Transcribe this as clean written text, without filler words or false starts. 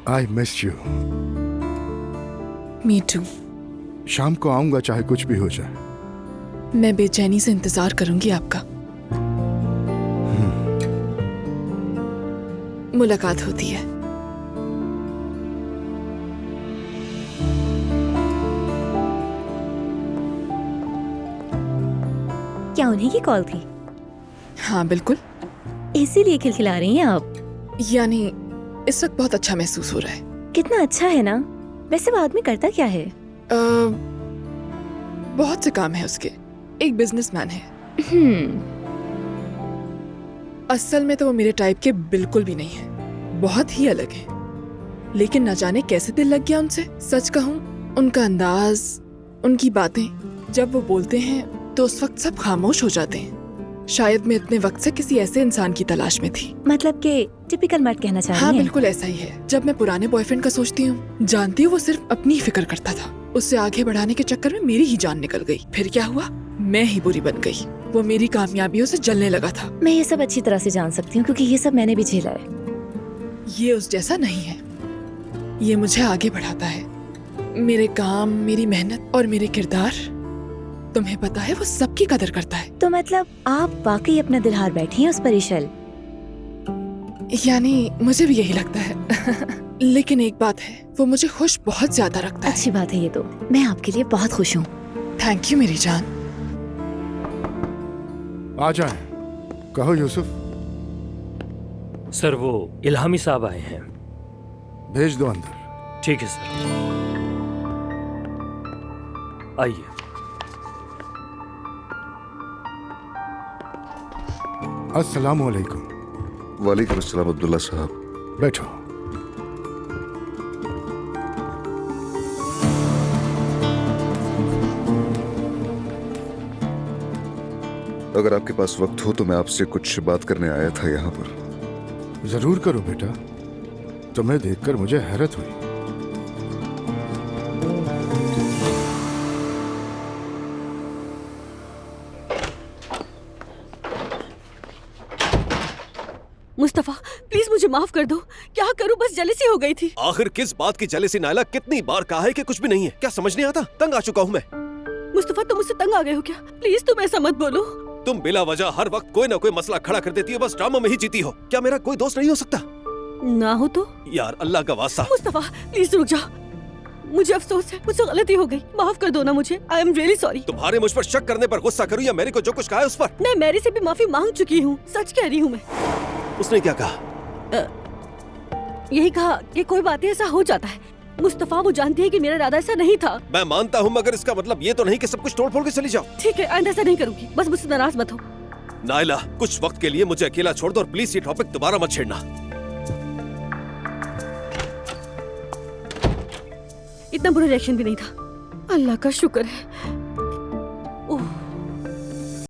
I miss you. Me too. शाम को आऊंगा चाहे कुछ भी हो जाए। मैं बेचैनी से इंतजार करूंगी आपका। मुलाकात होती है। क्या उन्हीं की कॉल थी? हाँ बिल्कुल। इसीलिए खिलखिला रही हैं आप? यानी इस वक्त बहुत अच्छा महसूस हो रहा है। कितना अच्छा है ना। वैसे वो आदमी करता क्या है? बहुत से काम है उसके। एक बिजनेसमैन है। असल में तो वो मेरे टाइप के बिल्कुल भी नहीं है, बहुत ही अलग है। लेकिन न जाने कैसे दिल लग गया उनसे। सच कहूँ, उनका अंदाज, उनकी बातें, जब वो बोलते हैं तो उस वक्त सब खामोश हो जाते हैं। शायद मैं इतने वक्त से किसी ऐसे इंसान की तलाश में थी। मतलब के टिपिकल मर्द कहना चाह रही हाँ हैं? बिल्कुल ऐसा ही है। जब मैं पुराने बॉयफ्रेंड का सोचती हूँ, जानती हूँ वो सिर्फ अपनी ही फिक्र करता था। उससे आगे बढ़ाने के चक्कर में मेरी ही जान निकल गई। फिर क्या हुआ, मैं ही बुरी बन गई। वो मेरी कामयाबियों से जलने लगा था। मैं ये सब अच्छी तरह से जान सकती हूँ क्योंकि ये सब मैंने भी झेला है। ये उस जैसा नहीं है। ये मुझे आगे बढ़ाता है। मेरे काम, मेरी मेहनत और मेरे किरदार, तुम्हें पता है वो सबकी कदर करता है। तो मतलब आप वाकई अपना दिल हार बैठी हैं उस पर इशल? यानी मुझे भी यही लगता है। लेकिन एक बात है, वो मुझे खुश बहुत ज्यादा रखता है। अच्छी बात है ये तो। मैं आपके लिए बहुत खुश हूँ। थैंक यू मेरी जान। आ जाएं। कहो यूसुफ। सर वो इल्हामी साहब आए हैं। भेज दो अंदर। ठीक है सर। आइए। अस्सलामु अलैकुम। वालेकुम अस्सलाम अब्दुल्ला साहब। बैठो। अगर आपके पास वक्त हो तो मैं आपसे कुछ बात करने आया था यहाँ पर। जरूर करो बेटा। तुम्हें देखकर मुझे हैरत हुई। मुस्तफा प्लीज मुझे माफ कर दो। क्या करूं, बस जेलसी हो गई थी। आखिर किस बात की जेलसी नायला? कितनी बार कहा है कि कुछ भी नहीं है। क्या समझ नहीं आता? तंग आ चुका हूँ मैं। मुस्तफा तुम मुझसे तंग आ गए हो क्या? प्लीज तुम ऐसा मत बोलो। तुम बिला वजह हर वक्त कोई ना कोई मसला खड़ा कर देती हो, बस ड्रामा में ही जीती हो। क्या मेरा कोई दोस्त नहीं हो सकता? ना हो तो? यार अल्लाह का वास्ता। मुस्तफा प्लीज रुक जाओ। मुझे अफसोस है, मुझसे गलती हो गई। माफ कर दो ना मुझे। I am really sorry. तुम्हारे मुझ पर शक करने पर गुस्सा करूं या मेरे को जो कुछ कहा है उस पर? मैं मैरी से भी माफी मांग चुकी हूँ। सच कह रही हूँ मैं। उसने क्या कहा? यही कहा कि कोई बात ऐसा हो जाता है। मुस्तफा वो जानती है कि मेरा इरादा ऐसा नहीं था। मैं मानता हूँ, मगर इसका मतलब ये तो नहीं कि सब कुछ तोड़ फोड़ के चली जाओ। ठीक है, आइंदा ऐसा नहीं करूंगी। बस मुझसे नाराज मत हो। नायला कुछ वक्त के लिए मुझे अकेला छोड़ दो और प्लीज ये टॉपिक दोबारा मत छेड़ना। इतना बुरा रिएक्शन भी नहीं था। अल्लाह का शुक्र है।